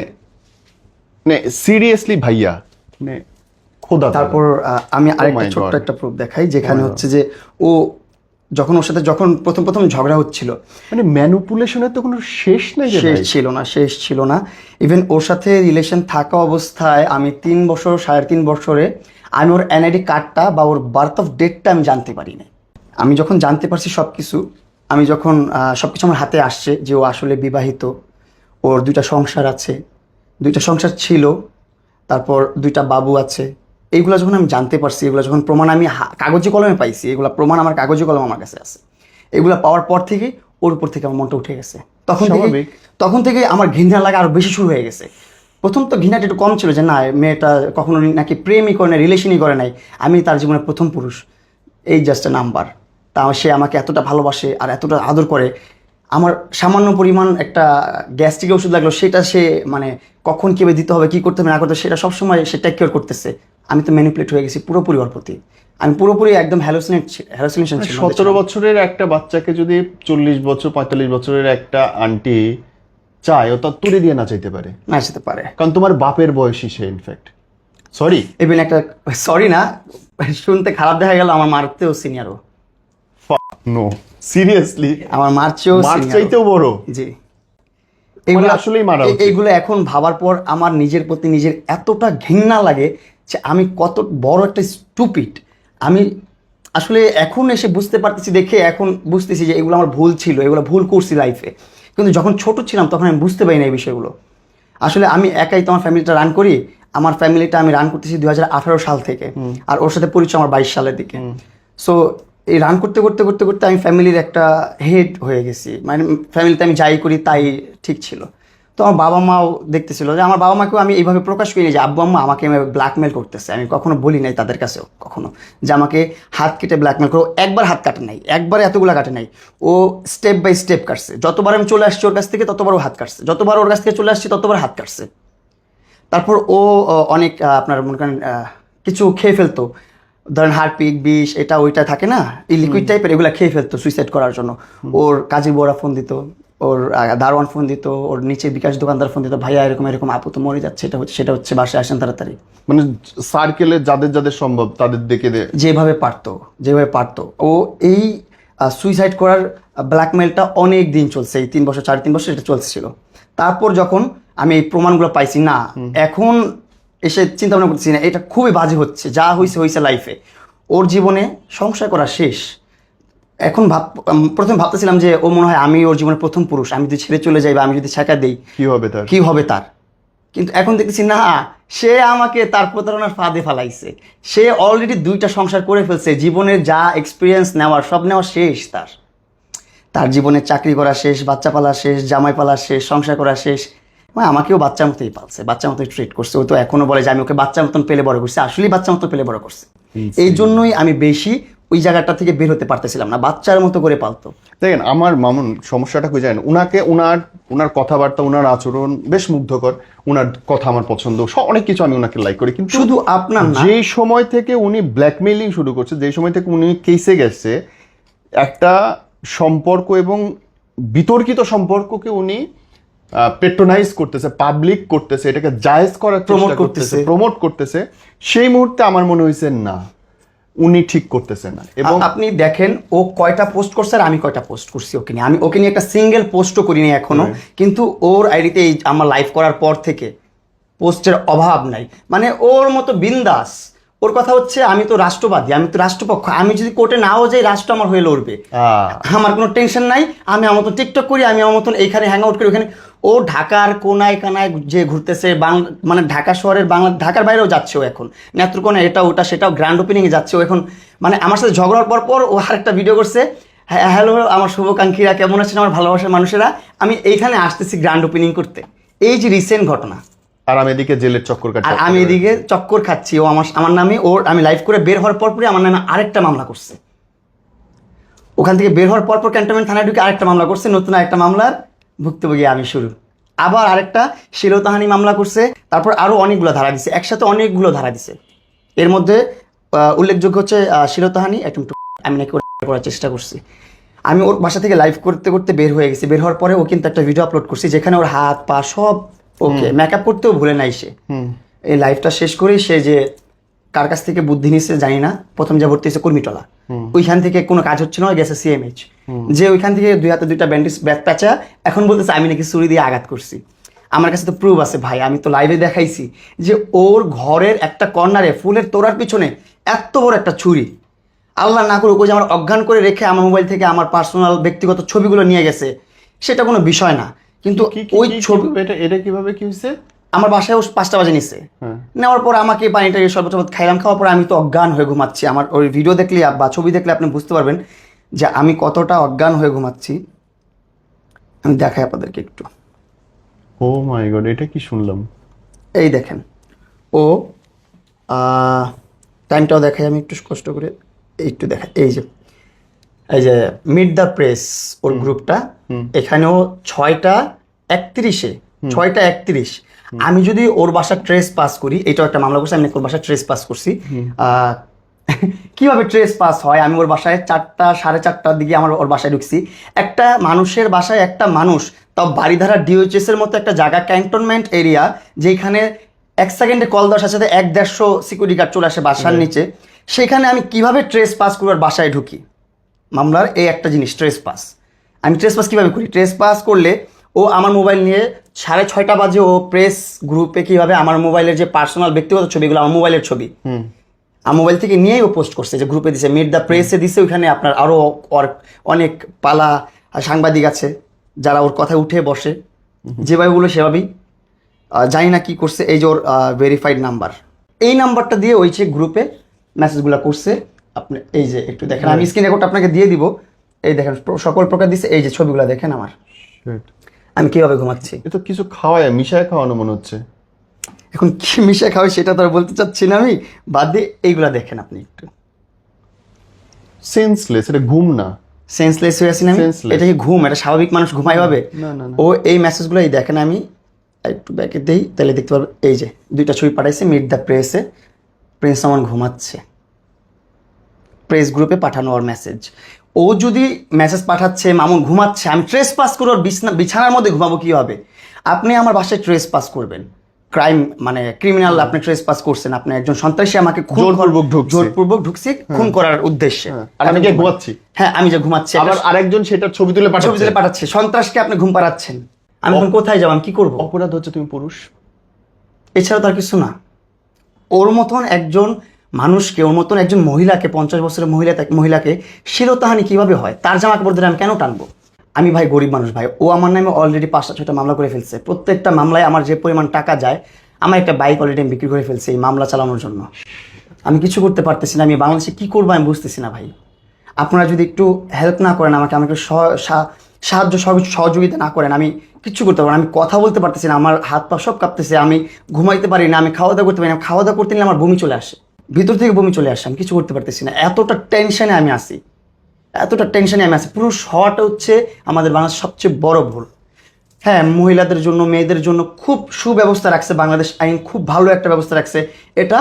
মানে সিরিয়াসলি ভাইয়া, মানে খোদা। তারপর আমি আরেকটা my ছোট্ট God. একটা প্রুফ দেখাই, যেখানে Oh my হচ্ছে যে ও যখন ওর সাথে যখন প্রথম ঝগড়া হচ্ছিল, মানে ম্যানিপুলেশনের তো কোনো শেষ নেই রে শেষ ভাই। ছিল না। ইভেন ওর সাথে রিলেশন থাকা অবস্থায় আমি 3 বছর 3.5 বছরে আমি ওর এনআইডি কার্ডটা বা ওর বার্থ অফ ডেটটা আমি জানতে পারি না। আমি যখন জানতে পারছি সব কিছু, আমি যখন সব কিছু আমার হাতে আসছে যে ও আসলে বিবাহিত, ওর 2টা সংসার আছে, 2টা সংসার ছিল, তারপর 2টা বাবু আছে, এইগুলো যখন আমি জানতে পারছি, এগুলো যখন প্রমাণ আমি কাগজে কলমে পাইছি, এগুলো প্রমাণ আমার কাগজে কলম আমার কাছে আছে, এগুলো পাওয়ার পর থেকে ওর উপর থেকে আমার মনটা উঠে গেছে। স্বাভাবিক। তখন থেকে আমার ঘৃণা লাগা আরো বেশি শুরু হয়ে গেছে। প্রথম তো ঘৃণাটা একটু কম ছিল যে না মেয়েটা কখনো নাকি প্রেমই করে নাই, রিলেশনই করে নাই, আমি তার জীবনের প্রথম পুরুষ, এই জাস্ট নাম্বার। তা সে আমাকে এতটা ভালোবাসে আর এতটা আদর করে, আমার সামান্য পরিমাণ একটা গ্যাস্ট্রিক ওষুধ লাগলো, সেটা সে মানে কখন কীভাবে দিতে হবে, কী করতে হবে না করতে হবে, সেটা সবসময় সে টেক কেয়ার করতেছে। আমি তো ম্যানিপুলেট হয়ে গেছি পুরোপুরি ওর প্রতি, আমি পুরোপুরি একদম হ্যালোসিনেশন ছিল। 17 বছরের একটা বাচ্চাকে যদি 40 বছর 45 বছরের একটা আন্টি চায়, ও তো তুলে দিয়ে না চাইতে পারে, না আসতে পারে, কারণ তোমার বাপের বয়সী সে। ইনফ্যাক্ট সরি, ইভেন একটা সরি না, শুনতে খারাপ দেখা গেল, আমার মারতেও সিনিয়রও, নো সিরিয়াসলি আমার মার চেয়েও মার senior ও। চাইতেও বড়। জি, এগুলো আসলেই মারা উচিত। এইগুলো এখন ভাবার পর আমার নিজের প্রতি নিজের এতটা ঘৃণা লাগে যে আমি কত বড় একটা স্টুপিড। আমি আসলে এখন এসে বুঝতে পারতেছি, দেখে এখন বুঝতেছি যে এগুলো আমার ভুল ছিল, এগুলো ভুল করছি লাইফে। কিন্তু যখন ছোট ছিলাম তখন আমি বুঝতে পারি না এই বিষয়গুলো। আসলে আমি একাই তো আমার ফ্যামিলিটা রান করি, আমার ফ্যামিলিটা আমি রান করতেছি 2018 সাল থেকে, আর ওর সাথে পরিচয় আমার 22 সালের দিকে। সো এই রান করতে করতে করতে করতে আমি ফ্যামিলির একটা হেড হয়ে গেছি, মানে ফ্যামিলিতে আমি যাই করি তাই ঠিক ছিল। তো আমার বাবা মাও দেখতেছিল যে আমার বাবা মাকেও আমি এইভাবে প্রকাশ করিনি যে আব্বু আম্মা আমাকে ব্ল্যাকমেল করতেছে, আমি কখনো বলি নাই তাদের কাছেও কখনো যে আমাকে হাত কেটে ব্ল্যাকমেল করো। একবার হাত কাটে নাই, একবারে এতগুলো কাটে নাই, ও স্টেপ বাই স্টেপ কাটছে। যতবার আমি চলে আসছি ওর কাছ থেকে ততবার ও হাত কাটছে, যতবার ওর কাছ থেকে চলে আসছি ততবার হাত কাটছে। তারপর ও অনেক আপনার মনে করেন কিছু খেয়ে ফেলতো, ধরেন হারপিক বিষ এটা ওইটা থাকে না, এই লিকুইড টাইপের, এগুলো খেয়ে ফেলতো সুইসাইড করার জন্য। ওর কাজী বড়া ফোন দিত, ওর দারোয়ান ফোন দিত, ওর নিচে বিকাশ দোকানদার ফোন দিত, ভাইয়া এরকম এরকম আপু তো মরে যাচ্ছে, এটা হচ্ছে সেটা হচ্ছে, বাসায় আসেন তাড়াতাড়ি। মানে সার্কেলে যাদের যাদের সম্ভব তাদের দেখে যেভাবে পারতো ও এই সুইসাইড করার ব্ল্যাকমেলটা অনেক দিন চলছে, এই 3 বছর 3.5 বছর এটা চলছিল। তারপর যখন আমি এই প্রমাণগুলো পাইছি না, এখন এসে চিন্তা ভাবনা করতেছি না এটা খুবই বাজে হচ্ছে, যা হয়েছে লাইফে, ওর জীবনে সংসার করা শেষ। এখন প্রথমে ভাবতেছিলাম যে ও মনে হয় আমি ওর জীবনের প্রথম পুরুষ, আমি যদি ছেড়ে চলে যাই বা আমি যদি ছেঁকা দেই কি হবে তার? কি হবে তার। কিন্তু এখন দেখতেছি না, সে আমাকে তার প্রতারণার ফাঁদে ফালাইছে। সে অলরেডি 2টা সংসার করে ফেলছে, জীবনের যা এক্সপিরিয়েন্স নেওয়ার সব নেওয়া শেষ। তার জীবনে চাকরি করা শেষ, বাচ্চা পালা শেষ, জামাই পালা শেষ, সংসার করা শেষ। মানে আমাকেও বাচ্চার মতোই পালছে, বাচ্চার মতোই ট্রিট করছে। ও তো এখনো বলে যে আমি ওকে বাচ্চার মতন পেলে বড় করছি, আসলেই বাচ্চার মতো পেলে বড় করছে। এই জন্যই আমি বেশি ওই জায়গাটা থেকে বের হতে পারতেছিলাম না, বাচ্চার মতো করে পালতো। দেখেন আমার মামুন সমস্যাটা কই জানেন, উনাকে উনার কথাবার্তা, উনার আচরণ বেশ মুগ্ধকর, উনার কথা আমার পছন্দ, অনেক কিছু আমি উনাকে লাইক করি। কিন্তু শুধু আপনার না, যেই সময় থেকে উনি ব্ল্যাকমেইলিং শুরু করছে, যেই সময় থেকে উনি কেসে গেছে, একটা সম্পর্ক এবং বিতর্কিত সম্পর্ককে উনি পেট্রোনাইজ করতেছে, পাবলিক করতেছে, এটাকে জায়েজ করার চেষ্টা করতেছে, প্রমোট করতেছে, সেই মুহূর্তে আমার মনে হয়েছে না, উনি ঠিক করতেছে না। এবং আপনি দেখেন ও কয়টা পোস্ট করছে আর আমি কয়টা পোস্ট করছি ওকে নিয়ে। আমি ওকে নিয়ে একটা সিঙ্গেল পোস্টও করিনি এখনো, কিন্তু ওর আইডিতে এই আমার লাইভ করার পর থেকে পোস্টের অভাব নাই। মানে ওর মতো বিন্দাস। ওর কথা হচ্ছে আমি তো রাষ্ট্রবাদী, আমি তো রাষ্ট্রপক্ষ, আমি যদি কোর্টে নাও যাই রাষ্ট্র আমার হয়ে লড়বে, আমার কোনো টেনশন নাই। আমি আমার মতন টিকটক করি, আমি আমার মতন এইখানে হ্যাং আউট করি, ওখানে। ও ঢাকার কোনায় কানায় যে ঘুরতেছে, মানে ঢাকা শহরের ঢাকার বাইরেও যাচ্ছে ও এখন, নেত্রকোনা এটা ওটা সেটাও গ্র্যান্ড ওপেনিংয়ে যাচ্ছে ও এখন। মানে আমার সাথে ঝগড়ার পর ও আরেকটা ভিডিও করছে, হ্যালো আমার শুভকাঙ্ক্ষীরা কেমন আছেন, আমার ভালোবাসার মানুষেরা, আমি এইখানে আসতেছি গ্র্যান্ড ওপেনিং করতে। এই যে রিসেন্ট ঘটনা, আর আমি এদিকে জেলের চক্কর কাটছি, আর আমি এদিকে চক্কর খাচ্ছি। ও আমার নামে, আমি লাইভ করে বের হওয়ার পরপরই আমার নামে আরেকটা মামলা করছে। ওখান থেকে বের হওয়ার পরপর ক্যান্টনমেন্ট থানায় ঢুকে আরেকটা মামলা করছে, নতুন আরেকটা মামলার ভুক্তভোগী আমি শুরু। আবার আরেকটা শ্লীলতাহানি মামলা করছে, তারপর আরও অনেকগুলো ধারা দিছে, একসাথে অনেকগুলো ধারা দিছে। এর মধ্যে উল্লেখযোগ্য হচ্ছে শ্লীলতাহানি, আমি নাকি করার চেষ্টা করছি। আমি ওর বাসা থেকে লাইভ করতে করতে বের হয়ে গেছি। বের হওয়ার পরে ও কিন্তু একটা ভিডিও আপলোড করছি যেখানে ওর হাত পা সব ওকে, মেকআপ করতেও ভুলে নাই সে। এই লাইভটা শেষ করেই সে যে কার কাছ থেকে বুদ্ধি নিচ্ছে জানি না, প্রথম যা ভর্তি হয়েছে কর্মীটলা, ওইখান থেকে কোনো কাজ হচ্ছে না, গেছে CMH, যে ওইখান থেকে 2 হাতে 2টা ব্যান্ডেজ প্যাঁচা, এখন বলতেছে আমি নাকি ছুরি দিয়ে আঘাত করছি। আমার কাছে তো প্রুফ আছে ভাই, আমি তো লাইভে দেখাইছি যে ওর ঘরের একটা কর্নারে ফুলের তোড়ার পিছনে এত বড় একটা ছুরি। আল্লাহ না করুক ওই যে আমার অজ্ঞান করে রেখে আমার মোবাইল থেকে আমার পার্সোনাল ব্যক্তিগত ছবিগুলো নিয়ে গেছে, সেটা কোনো বিষয় না। কিন্তু ওই ছবি, এটা কিভাবে কি হয়েছে, আমার বাসায় ও 5টা বাজে নিচ্ছে, নেওয়ার পর আমাকে পানিটা শরবত খাইলাম, খাওয়ার পর আমি তো অজ্ঞান হয়ে ঘুমাচ্ছি। আমার ওই ভিডিও দেখলে বা ছবি দেখলে আপনি বুঝতে পারবেন যে আমি কতটা অজ্ঞান হয়ে ঘুমাচ্ছি। আমি দেখাই আপনাদেরকে একটু। ও মাই গড, এটা কি শুনলাম। এই দেখেন, ও টাইমটাও দেখাই আমি একটু কষ্ট করে, একটু দেখাই। এই যে মিট দ্য প্রেস ওর গ্রুপটা, এখানেও 6টা 31 আমি যদি ওর বাসা ট্রেস পাস করি, এটাও একটা মামলা করছি, আমি ওর বাসা ট্রেস পাস করছি। কিভাবে ট্রেস পাস হয়, আমি ওর বাসায় 4টা 4:30টার দিকে ওর বাসায় ঢুকছি। একটা মানুষের বাসায় একটা মানুষ, তাও বাড়িধারা DOHS এর মতো একটা জায়গা, ক্যান্টনমেন্ট এরিয়া, যেখানে 1 সেকেন্ডে কল দেওয়ার সাথে 1-150 সিকিউরিটি গার্ড চলে আসে বাসার নিচে, সেখানে আমি কিভাবে ট্রেস পাস করে ওর বাসায় ঢুকি। মামলার এই একটা জিনিস ট্রেস পাস। আমি ট্রেস পাস কীভাবে করি, ট্রেস পাস করলে ও আমার মোবাইল নিয়ে 6:30 বাজে ও প্রেস গ্রুপে কীভাবে আমার মোবাইলের যে পার্সোনাল ব্যক্তিগত ছবিগুলো, আমার মোবাইলের ছবি আমার মোবাইল থেকে নিয়েই ও পোস্ট করছে, যে গ্রুপে দিছে, মিট দ্য প্রেসে দিছে, ওইখানে আপনার আরও অনেক পালা সাংবাদিক আছে যারা ওর কথায় উঠে বসে, যেভাবে বলে সেভাবেই। জানি না কী করছে, এই যে ওর ভেরিফাইড নাম্বার, এই নাম্বারটা দিয়ে ওই যে গ্রুপে মেসেজগুলো করছে। আপনি এই যে একটু দেখেন, আমি স্ক্রিন রেকর্ডটা আপনাকে দিয়ে দিব। এই দেখেন সকল প্রকার দিছে, এই যে ছবিগুলো দেখেন আমার, আমি কীভাবে ঘুমাচ্ছি। এ তো কিছু খাওয়ায় মিশায় খাওয়ানো মনে হচ্ছে। এখন কি মিশে খাওয়াই সেটা তো আর বলতে চাচ্ছি না আমি, বাদ দিয়ে এইগুলা দেখেন আপনি একটু। সেন্সলেস, এটা ঘুম না, সেন্সলেস হয়ে আছি না আমি? এটা কি ঘুম? এটা স্বাভাবিক মানুষ ঘুমাই হবে? ও এই মেসেজগুলো এই দেখেন, আমি একটু ব্যাকে দেই তাহলে দেখতে পারবে। এই যে 2টা ছবি পাঠাইছে মিট দ্য প্রেসে, প্রিন্স সামান ঘুমাচ্ছে, প্রেস গ্রুপে পাঠানো ওর মেসেজ। ও যদি মেসেজ পাঠাচ্ছে মামুন ঘুমাচ্ছে, আমি ট্রেস পাস করে ওর বিছানার মধ্যে ঘুমাবো কীভাবে? আপনি আমার বাসায় ট্রেস পাস করবেন, ক্রাইম মানে ক্রিমিনাল, আপনি ট্রেস পাস করছেন, আপনি একজন সন্ত্রাসী, আমাকে জোরপূর্বক ঢুকছি খুন করার উদ্দেশ্যে, আর আমি ঘুমাচ্ছি। হ্যাঁ, আমি যে ঘুমাচ্ছি, আবার আরেকজন সেটার ছবি তুলে পাঠাচ্ছে, সন্ত্রাসকে আপনি ঘুম পাড়াচ্ছেন, আমি এখন কোথায় যাবো, আমি কি করবো? অপরাধ হচ্ছে তুমি পুরুষ, এছাড়া তার কিছু না। ওর মতন একজন মানুষকে ওর মতন একজন মহিলাকে 50 বছরের মহিলাকে শিরতাহানি কিভাবে হয়? তার জামা কাপড় ধরে আমি কেন টানবো? আমি ভাই গরিব মানুষ ভাই, ও আমার নামে অলরেডি 5টা-6টা মামলা করে ফেলছে। প্রত্যেকটা মামলায় আমার যে পরিমাণ টাকা যায়, আমার একটা বাইক অলরেডি আমি বিক্রি করে ফেলছি এই মামলা চালানোর জন্য। আমি কিছু করতে পারতেছি না, আমি বাংলাদেশে কী করবো আমি বুঝতেছি না ভাই। আপনারা যদি একটু হেল্প না করেন আমাকে, আমাকে সাহায্য সহযোগিতা না করেন, আমি কিচ্ছু করতে পারবো না। আমি কথা বলতে পারতেছি না, আমার হাত পা সব কাঁপতেছে, আমি ঘুমাইতে পারি না, আমি খাওয়া দাওয়া করতে পারি না। খাওয়া দাওয়া করতে নিলে আমার বমি চলে আসে, ভিতর থেকে বমি চলে আসে, আমি কিছু করতে পারতেছি না। এতটা টেনশনে আমি আছি, পুরো শহরটা হচ্ছে আমাদের বাংলাদেশের সবচেয়ে বড় ভুল। হ্যাঁ, মহিলাদের জন্য, মেয়েদের জন্য খুব সুব্যবস্থা রাখছে বাংলাদেশ আইন, খুব ভালো একটা ব্যবস্থা রাখছে, এটা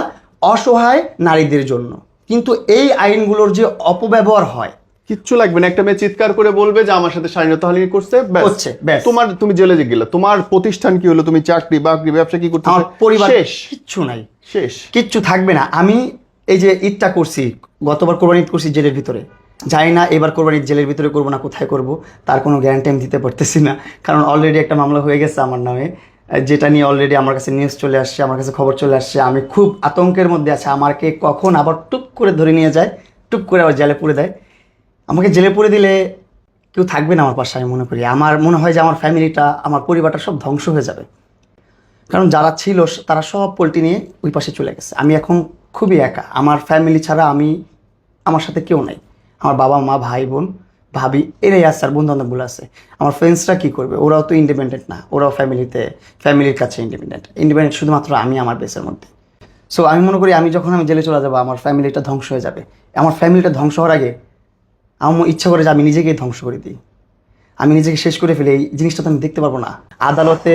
অসহায় নারীদের জন্য। কিন্তু এই আইনগুলোর যে অপব্যবহার হয়, কিচ্ছু লাগবে না, একটা মেয়ে চিৎকার করে বলবে যে আমার সাথে শালীনতাহানি করছে, হচ্ছে, ব্যাস। তুমি জেলে গেলে, তোমার প্রতিষ্ঠান কি হলো, তুমি চাকরি বাকরি ব্যবসা কি করতে, আমার পরিবার শেষ, কিচ্ছু নাই, শেষ, কিচ্ছু থাকবে না। আমি এই যে ঈদটা করছি, গতবার কোরবানি ঈদ করছি জেলের ভিতরে, জানি না এবার কোরবানি ঈদ জেলের ভিতরে করবো না কোথায় করব, তার কোনো গ্যারান্টি আমি দিতে পারতেছি না। কারণ অলরেডি একটা মামলা হয়ে গেছে আমার নামে, যেটা নিয়ে অলরেডি আমার কাছে নিউজ চলে আসছে, আমার কাছে খবর চলে আসছে। আমি খুব আতঙ্কের মধ্যে আছি, আমাকে কখন আবার টুপ করে ধরে নিয়ে যায়, টুপ করে আবার জেলে পুরে দেয়। আমাকে জেলে পুরে দিলে কেউ থাকবে না আমার পাশে, আমি মনে করি। আমার মনে হয় যে আমার ফ্যামিলিটা, আমার পরিবারটা সব ধ্বংস হয়ে যাবে। কারণ যারা ছিল তারা সব পোল্ট্রি নিয়ে ওই পাশে চলে গেছে। আমি এখন খুবই একা, আমার ফ্যামিলি ছাড়া আমার সাথে কেউ নাই। আমার বাবা মা, ভাই বোন, ভাবি এরাই আছে, আর বন্ধু বান্ধবগুলো আছে। আমার ফ্রেন্ডসরা কী করবে? ওরাও তো ইন্ডিপেন্ডেন্ট না, ওরাও ফ্যামিলির কাছে ইন্ডিপেন্ডেন্ট শুধুমাত্র আমি আমার বেসের মধ্যে। সো আমি মনে করি আমি যখন জেলে চলে যাবো, আমার ফ্যামিলিটা ধ্বংস হয়ে যাবে। আমার ফ্যামিলিটা ধ্বংস হওয়ার আগে আমার ইচ্ছা করে যে আমি নিজেকেই ধ্বংস করে দিই, আমি নিজেকে শেষ করে ফেলি। এই জিনিসটা তো আমি দেখতে পারবো না। আদালতে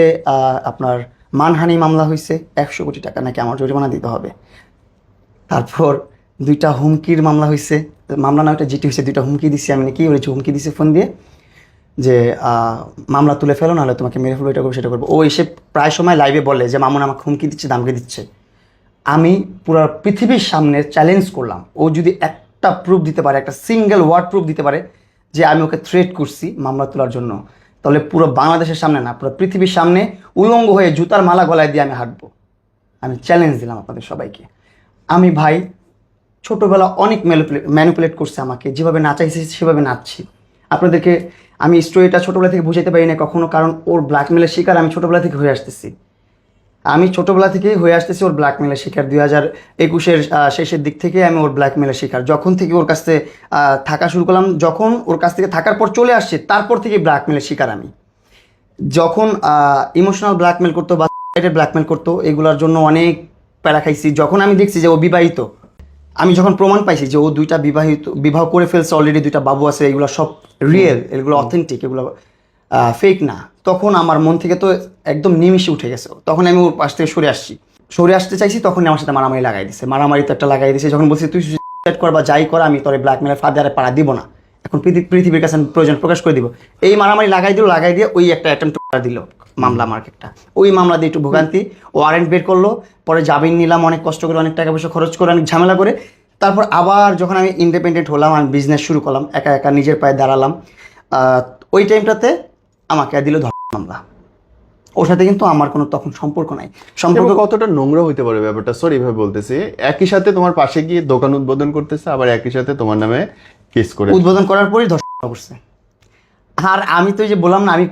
আপনার মানহানি মামলা হয়েছে, 100 কোটি টাকা নাকি আমার জরিমানা দিতে হবে। তারপর 2টা হুমকির মামলা হয়েছে, মামলা না, ওটা জিটি হয়েছে। 2টা হুমকি দিচ্ছি আমি, নাকি হয়েছে হুমকি দিচ্ছে ফোন দিয়ে যে মামলা তুলে ফেলো, নাহলে তোমাকে মেরে ফেলো, এটা করবো সেটা করবো। ও এসে প্রায় সময় লাইভে বলে যে মামুন আমাকে হুমকি দিচ্ছে, দামকে দিচ্ছে। আমি পুরো পৃথিবীর সামনে চ্যালেঞ্জ করলাম, ও যদি একটা প্রুফ দিতে পারে, একটা সিঙ্গেল ওয়ার্ড প্রুফ দিতে পারে যে আমি ওকে থ্রেট করছি মামলা তোলার জন্য, তাহলে পুরো বাংলাদেশের সামনে না, পুরো পৃথিবীর সামনে উলঙ্গ হয়ে জুতার মালা গলায় দিয়ে আমি হাঁটবো। আমি চ্যালেঞ্জ দিলাম আপনাদের সবাইকে। আমি ভাই ছোটোবেলা অনেক ম্যানিপুলেট করছে আমাকে, যেভাবে নাচাইছে সেভাবে নাচছি। আপনাদেরকে আমি স্টোরিটা ছোটোবেলা থেকে বুঝাইতে পারি না কখনো, কারণ ওর ব্ল্যাকমেলের শিকার আমি ছোটোবেলা থেকে হয়ে আসতেছি। ওর ব্ল্যাকমেলের শিকার 2021-এর শেষের দিক থেকে আমি ওর ব্ল্যাকমেলের শিকার। যখন থেকে ওর কাছ থেকে থাকা শুরু করলাম, যখন ওর কাছ থেকে থাকার পর চলে আসছে, তারপর থেকে ব্ল্যাকমেলের শিকার আমি। যখন ইমোশনাল ব্ল্যাকমেল করতো বা ব্ল্যাকমেল করতো, এগুলোর জন্য অনেক প্যারা খাইছি। যখন আমি দেখছি যে ও বিবাহিত, আমি যখন প্রমাণ পাইছি যে ও 2টা বিবাহ করে ফেলছে, অলরেডি 2টা বাবু আছে, এগুলো সব রিয়েল, এগুলো অথেন্টিক, এগুলো ফেক না, তখন আমার মন থেকে তো একদম নিমিশে উঠে গেছে। তখন আমি ওর পাশ থেকে সরে আসতে চাইছি, তখন আমার সাথে মারামারি লাগাই দিছে। মারামারি তো একটা লাগাই দিছে, যখন বলছি তুই সুইসাইড কর বা যাই কর, আমি তোর ব্ল্যাকমেলের ফাঁদে আর পাড়া দিব না, এখন পৃথিবীর কাছে প্রয়োজন প্রকাশ করে দিব। এই মারামারি লাগাই দিয়ে ওই একটা অ্যাটেম্প দিল মামলা, মার্কেটটা ওই মামলা দিয়ে একটু ভোগান্তি, ওয়ারেন্ট বের করলো, পরে জামিন নিলাম অনেক কষ্ট করে, অনেক টাকা পয়সা খরচ করে, অনেক ঝামেলা করে। তারপর আবার যখন আমি ইন্ডিপেন্ডেন্ট হলাম, আমি বিজনেস শুরু করলাম, একা একা নিজের পায়ে দাঁড়ালাম, ওই টাইমটাতে আমাকে দিল মামলা। ওর সাথে কিন্তু আমার কোনো তখন সম্পর্ক নাই। সম্পর্ক কতটা নোংরা হইতে পারে ব্যাপারটা, সরি এভাবে বলতেছি, একই সাথে তোমার পাশে গিয়ে দোকান উদ্বোধন করতেছে, আবার একই সাথে তোমার নামে কেস করে, উদ্বোধন করার পরই ধর্ষণ করছে। আর আমি তো যে বললাম না, আমি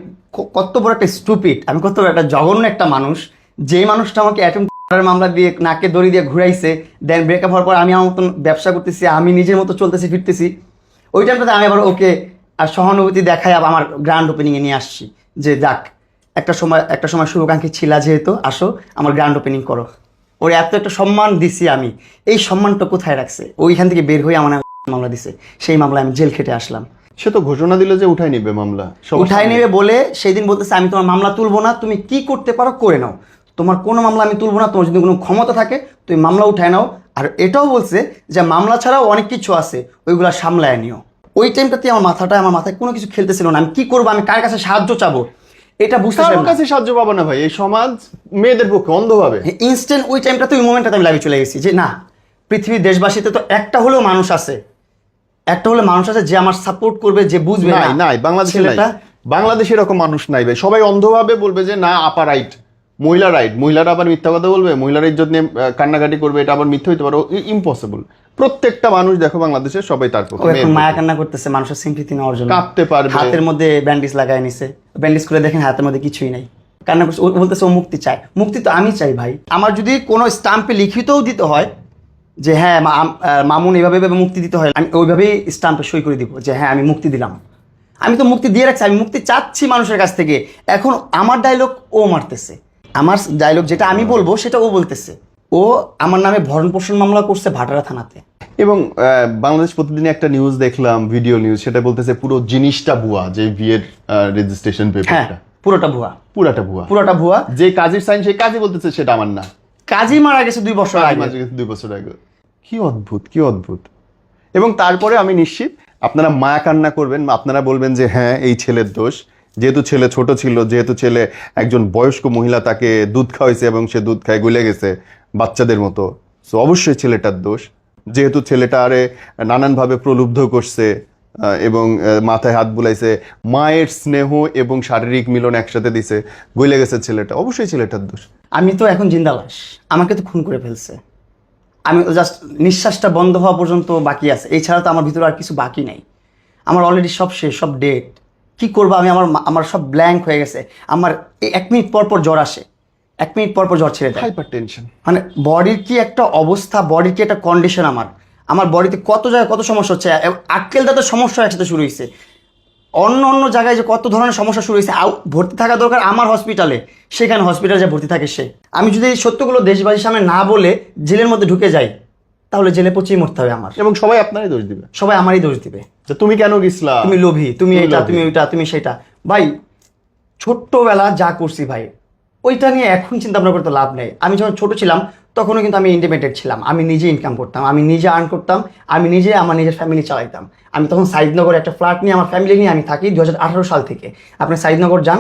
কত বড় একটা স্টুপিড, আমি কত বড় একটা জঘন্য একটা মানুষ, যে মানুষটা আমাকে অ্যাটেম্প করার মামলা দিয়ে নাকে দড়ি দিয়ে ঘুরাইছে, দেন ব্রেকআপ হওয়ার পর আমি আমার মতন ব্যবসা করতেছি, আমি নিজের মতো চলতেছি ফিরতেছি। ওই টাইমটাতে আমি আবার ওকে আর সহানুভূতি দেখাই আমার গ্র্যান্ড ওপেনিংয়ে নিয়ে আসছি, যে যাক একটা সময় শুভাকাঙ্ক্ষী ছিলা, যেহেতু আসো আমার গ্র্যান্ড ওপেনিং করো। ওর এত একটা সম্মান দিছি আমি, এই সম্মানটা কোথায় রাখছে? ওইখান থেকে বের হয়ে আমার মামলা দিছে, সেই মামলায় আমি জেল খেটে আসলাম। সে তো ঘোষণা দিল যে উঠাই নিবে মামলা, উঠাই নেবে বলে সেই দিন বলতেছে আমি তোমার মামলা তুলবো না, তুমি কি করতে পারো করে নাও, তোমার কোনো মামলা আমি তুলবো না, তোমার যদি কোনো ক্ষমতা থাকে তুমি মামলা উঠায় নাও। আর এটাও বলছে যে মামলা ছাড়াও অনেক কিছু আছে, ওইগুলো সামলায় নিও। ওই টাইমটাতে আমার মাথায় কোনো কিছু খেলতেছিল না, আমি কি করবো, আমি কার কাছে সাহায্য চাবো, এটা বুঝতে পারলাম না। কাছে সাহায্য পাবো না ভাই, এই সমাজ মেয়েদের পক্ষে অন্ধভাবে। ইনস্ট্যান্ট ওই টাইমটাতে, ওই মোমেন্টটাতে আমি লাইভে চলে গেছি যে না, পৃথিবীর দেশবাসীতে তো একটা হলেও মানুষ আছে যে আমার সাপোর্ট করবে, যে বুঝবে। নাই বাংলাদেশে এরকম মানুষ নাই ভাই, সবাই অন্ধভাবে বলবে যে না আপা রাইট, মহিলা রাইট, মহিলারা আবার মিথ্যা কথা বলবে, মহিলারা ইজ্জত নিয়ে কান্নাকাটি করবে, এটা আবার মিথ্যা হইতে পারে, ইম্পসিবল। প্রত্যেকটা মানুষ দেখো বাংলাদেশের সবাই তার ও পক্ষে, এখন মায়া কান্না করতেছে মানুষের সিম্পথি নেওয়ার জন্য, কাঁদতে পারবে। হাতের মধ্যে ব্যান্ডেজ লাগায় নিছে, ব্যান্ডেজ করে দেখেন হাতের মধ্যে কিছুই নাই, কান্না করছে। ও বলতেছে ও মুক্তি চায়। মুক্তি তো আমি চাই ভাই। আমার যদি কোনো স্টাম্পে লিখিতও দিতে হয় যে হ্যাঁ মামুন এইভাবে এভাবে মুক্তি দিতে হয়, আমি ওইভাবেই স্টাম্পে সই করে দিব যে হ্যাঁ আমি মুক্তি দিলাম। আমি তো মুক্তি দিয়ে রাখছি, আমি মুক্তি চাচ্ছি মানুষের কাছ থেকে। এখন আমার ডায়লগ ও মারতেছে, আমার ডায়লগ যেটা আমি বলবো সেটা ও বলতেছে। ও আমার নামে ভরণ পোষণ মামলা করছে ভাটারা থানাতে। এবং বাংলাদেশ প্রতিদিন একটা নিউজ দেখলাম, ভিডিও নিউজ, সেটা বলতেছে পুরো জিনিসটা ভুয়া, যে বিয়ের রেজিস্ট্রেশন হ্যাঁ পেপারটা পুরোটা ভুয়া, পুরাটা ভুয়া, পুরোটা ভুয়া। যে কাজের সাইন সেই কাজই বলতেছে সেটা আমার না, কাজী মারা গেছে 2 বছর আগে। 2 বছর আগে। কি অদ্ভুত, কি অদ্ভুত। এবং তারপরে আমি নিশ্চিত আপনারা মায়া কান্না করবেন, আপনারা বলবেন যে হ্যাঁ এই ছেলের দোষ, যেহেতু ছেলে ছোট ছিল, যেহেতু ছেলে একজন বয়স্ক মহিলা তাকে দুধ খাওয়াইছে এবং সে দুধ খায় গলে গেছে বাচ্চাদের মতো, সো অবশ্যই ছেলেটার দোষ। যেহেতু ছেলেটা আরে নানানভাবে প্রলুব্ধ করছে এবং মাথায় হাত বুলাইছে, মায়ের স্নেহ এবং শারীরিক মিলন একসাথে দিছে, গলে গেছে ছেলেটা, অবশ্যই ছেলেটার দোষ। আমি তো এখন জিন্দা লাশ, আমাকে তো খুন করে ফেলছে। আমি জাস্ট নিঃশ্বাসটা বন্ধ হওয়া পর্যন্ত বাকি আছে, এছাড়া তো আমার ভিতরে আর কিছু বাকি নাই। আমার অলরেডি সব শেষ, সব ডেট। কি করবো আমি, আমার সব ব্ল্যাঙ্ক হয়ে গেছে। আমার 1 মিনিট পর পর জ্বর আসে, 1 মিনিট পর পর জ্বর ছেড়ে দেয়। হাইপার টেনশন, মানে বডির কি একটা অবস্থা, বডির কি একটা কন্ডিশন। আমার বডিতে কত জায়গায় কত সমস্যা হচ্ছে, আক্কেল দাঁতের সমস্যা একসাথে শুরু হয়েছে, অন্য অন্য জায়গায় যে কত ধরনের সমস্যা শুরু হয়েছে। ভর্তি থাকা দরকার আমার হসপিটালে, সেখানে হসপিটালে যে ভর্তি থাকে সে। আমি যদি এই সত্যগুলো দেশবাসীর সামনে না বলে জেলের মধ্যে ঢুকে যাই, তাহলে জেলে পচেই মরতে হবে আমার। এবং সবাই আপনারই দোষ দিবে, সবাই আমারই দোষ দিবে যে তুমি কেন গেছলা, তুমি লোভী, তুমি এটা, লোভী। তুমি ওইটা, তুমি সেটা। ভাই ছোট্টবেলা যা করছি ভাই, ওইটা নিয়ে এখন চিন্তা ভাবনা করতে লাভ নেই। আমি যখন ছোট ছিলাম তখনও কিন্তু আমি ইন্ডিপেন্ডেন্ট ছিলাম, আমি নিজে ইনকাম করতাম, আমি নিজে আর্ন করতাম, আমি নিজে আমার নিজের ফ্যামিলি চালাইতাম। আমি তখন সাইদনগরে একটা ফ্ল্যাট নিয়ে আমার ফ্যামিলি নিয়ে আমি থাকি 2018 সাল থেকে। আপনি সাইদনগর যান,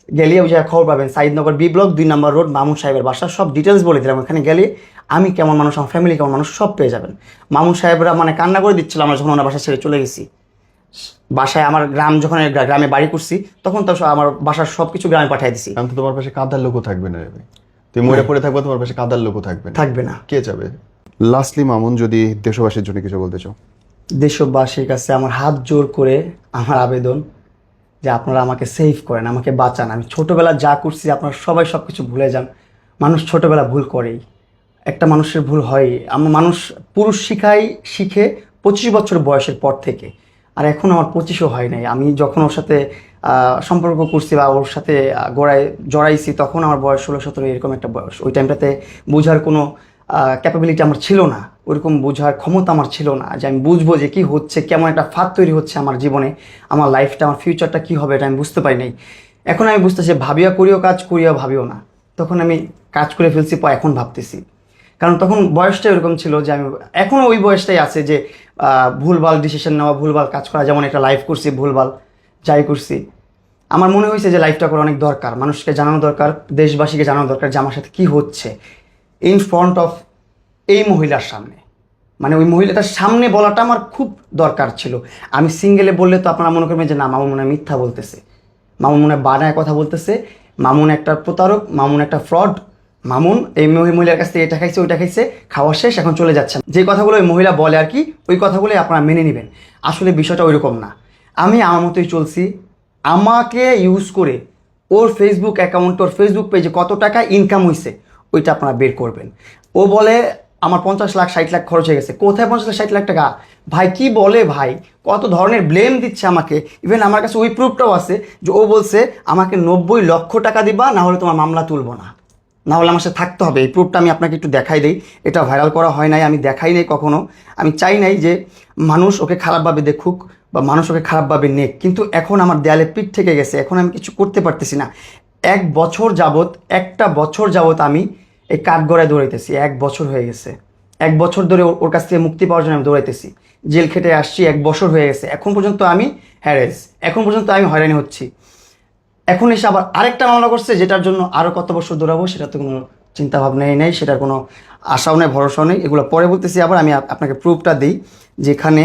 গেলে ওই জায়গায় খবর পাবেন, সাইদনগর বি ব্লক 2 নম্বর রোড, মামুন সাহেবের বাসা, সব ডিটেলস বলে দিলাম। ওখানে গেলে আমি কেমন মানুষ, আমার ফ্যামিলি কেমন মানুষ সব পেয়ে যাবেন। মামুন সাহেবরা মানে কান্না করে দিচ্ছিল আমরা যখন ওনার বাসা ছেড়ে চলে গেছি। বাসায় আমার যখন গ্রামে বাড়ি করছি তখন তো আমার বাসার সব কিছু গ্রামে পাঠিয়ে দিছি। আমি তো তোমার পাশে কাঁদার লোকও থাকবে না রে ভাই, তুমি মরে পড়ে থাকবে, তোমার পাশে কাঁদার লোকও থাকবে না, থাকবে না। কে যাবে? লাস্টলি মামুন, যদি দেশবাসীর জন্য কিছু বলতে চাও। দেশবাসীর কাছে আমার হাত জোর করে আমার আবেদন যে আপনারা আমাকে সেভ করেন, আমাকে বাঁচান। আমি ছোটোবেলা যা করছি আপনারা সবাই সব কিছু ভুলে যান। মানুষ ছোটোবেলা ভুল করেই, একটা মানুষের ভুল হয়। মানুষ পুরুষ শিখে 25 বছর বয়সের পর থেকে, আর এখন আমার 25ও হয় নাই। আমি যখন ওর সাথে সম্পর্ক করছি বা ওর সাথে জড়াইছি তখন আমার বয়স 16-17 এরকম একটা বয়স। ওই টাইমটাতে বোঝার কোনো ক্যাপাবিলিটি আমার ছিল না, ওইরকম বোঝার ক্ষমতা আমার ছিল না যে আমি বুঝবো যে কী হচ্ছে, কেমন একটা ফাঁদ তৈরি হচ্ছে আমার জীবনে, আমার লাইফটা, আমার ফিউচারটা কী হবে এটা আমি বুঝতে পারি নাই। এখন আমি বুঝতেছি ভাবিয়া করিও কাজ, করিয়া ভাবিও না। তখন আমি কাজ করে ফেলছি, এখন ভাবতেছি। কারণ তখন বয়সটা এরকম ছিল যে আমি এখনও ওই বয়সটাই আছে যে ভুলভাল ডিসিশন নেওয়া, ভুলভাল কাজ করা। যেমন একটা লাইফ করছি ভুলভাল, যাই করছি, আমার মনে হয়েছে যে লাইফটা করা অনেক দরকার, মানুষকে জানানো দরকার, দেশবাসীকে জানানো দরকার যে আমার সাথে কী হচ্ছে ইন ফ্রন্ট অফ এই মহিলার সামনে। মানে ওই মহিলাটার সামনে বলাটা আমার খুব দরকার ছিল। আমি সিঙ্গেলে বললে তো আপনারা মনে করবেন যে না মামুন মনে হয় মিথ্যা বলতেছে, মামুন মনে হয় বানায় কথা বলতেছে, মামুন একটা প্রতারক, মামুন একটা ফ্রড, মামুন এই মহিলার কাছ থেকে এটা খাইছে ওইটা খাইছে, খাওয়া শেষ এখন চলে যাচ্ছে। যে কথাগুলো ওই মহিলা বলে আর কি, ওই কথাগুলোই আপনারা মেনে নেবেন। আসলে বিষয়টা ওইরকম না। আমি আমার মতোই চলছি। আমাকে ইউজ করে ওর ফেসবুক অ্যাকাউন্ট, ওর ফেসবুক পেজে কত টাকা ইনকাম হয়েছে ওইটা আপনারা বের করবেন। ও বলে আমার 50 লাখ 60 লাখ খরচ হয়ে গেছে। কোথায় 50 লাখ 60 লাখ টাকা? ভাই কি বলে ভাই, কত ধরনের ব্লেম দিচ্ছে আমাকে। ইভেন আমার কাছে ওই প্রুফটাও আছে যে ও বলছে আমাকে 90 লক্ষ টাকা দিবা, না হলে তোমার মামলা তুলবো না, না হলে আমার সাথে থাকতে হবে। এই প্রুফটা আমি আপনাকে একটু দেখাই দিই। এটা ভাইরাল করা হয় নাই, আমি দেখাই নাই কখনো। আমি চাই নাই যে মানুষ ওকে খারাপভাবে দেখুক বা মানুষ ওকে খারাপভাবে নেক, কিন্তু এখন আমার দেয়ালে পিঠ থেকে গেছে, এখন আমি কিছু করতে পারতেছি না। 1 বছর যাবত, একটা বছর যাবত আমি এই কাঠগড়ায় দৌড়াইতেছি। 1 বছর হয়ে গেছে, 1 বছর ধরে ওর কাছ থেকে মুক্তি পাওয়ার জন্য আমি দৌড়াইতেছি। জেল খেটে আসছি, 1 বছর হয়ে গেছে, এখন পর্যন্ত আমি হ্যারেস, এখন পর্যন্ত আমি হয়রানি হচ্ছি। এখন এসে আবার আরেকটা মামলা করছে, যেটার জন্য আরও কত বছর দৌড়াবো সেটা তো কোনো চিন্তা ভাবনাই নেই, সেটার কোনো আশাও নেই, ভরসাও নেই। এগুলো পরে বলতেছি। আবার আমি আপনাকে প্রুফটা দিই, যেখানে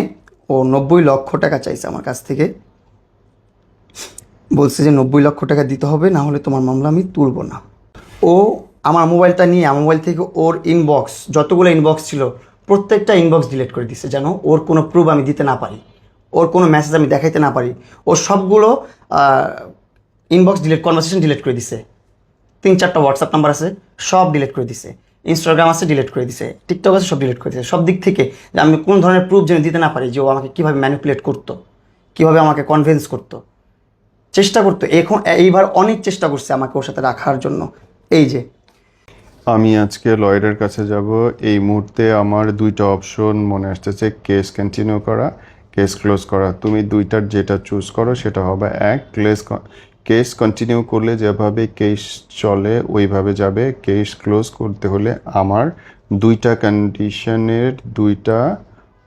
ও 90 লক্ষ টাকা চাইছে আমার কাছ থেকে। বলছে যে 90 লক্ষ টাকা দিতে হবে, না হলে তোমার মামলা আমি তুলব না। ও আমার মোবাইলটা নিয়ে আমার মোবাইল থেকে ওর ইনবক্স যতগুলো ইনবক্স ছিল প্রত্যেকটা ইনবক্স ডিলিট করে দিছে, যেন ওর কোনো প্রুফ আমি দিতে না পারি, ওর কোনো মেসেজ আমি দেখাইতে না পারি। ওর সবগুলো ইনবক্স ডিলিট, কনভারসেশন ডিলিট করে দিছে। 3-4টা হোয়াটসঅ্যাপ নাম্বার আছে, সব ডিলিট করে দিছে। ইনস্টাগ্রাম আছে, ডিলিট করে দিছে। টিকটক আছে, সব ডিলিট করে দিছে। সব দিক থেকে যে আমি কোন ধরনের প্রুফ যেন দিতে না পারি যে ও আমাকে কীভাবে ম্যানিপুলেট করতো, কীভাবে আমাকে কনভিন্স করতো, চেষ্টা করতো। এইবার অনেক চেষ্টা করছে আমাকে ওর সাথে রাখার জন্য। এই যে আমি আজকে লয়ারের কাছে যাব। এই মুহূর্তে আমার দুইটা অপশন মনে আসতেছে, কেস কন্টিনিউ করা, কেস ক্লোজ করা। তুমি দুইটার যেটা চুজ করো সেটা হবে এক। কেস কন্টিনিউ করলে যেভাবে কেস চলে ওইভাবে যাবে। কেস ক্লোজ করতে হলে আমার দুইটা কন্ডিশনের দুইটা